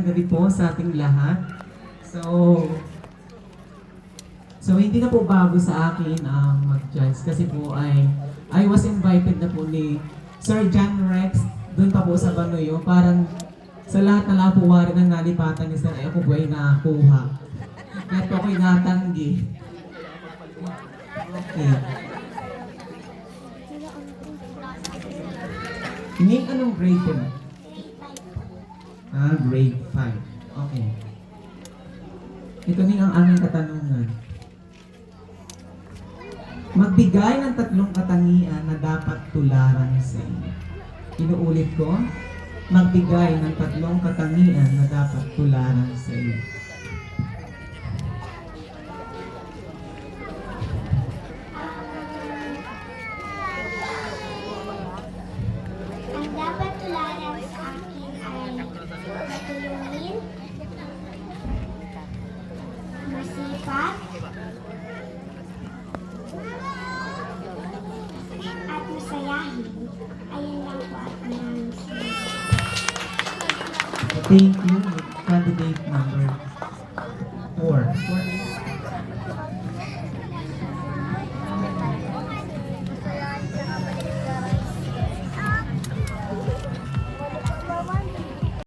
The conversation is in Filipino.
gabi po sa ating lahat. So hindi na po bago sa akin ang mag-judge kasi po I was invited na po ni Sir John Rex doon pa po sa Banoyo. Parang sa lahat na lapuwarin ng nalipatan ni Sir ay ako po ay nakakuha. Kahit po ako'y natanggi. Okay. Nick, anong grade ka na? Grade 5. Okay. Ito din ang aming katanungan. Magbigay ng 3 katangian na dapat tularan sa iyo. Inuulit ko, magbigay ng 3 katangian na dapat tularan sa iyo. Ang dapat tularan sa akin ay matulungin, masipag, at masayahin. Ayan lang po at maraming salamat. Thank you, candidate number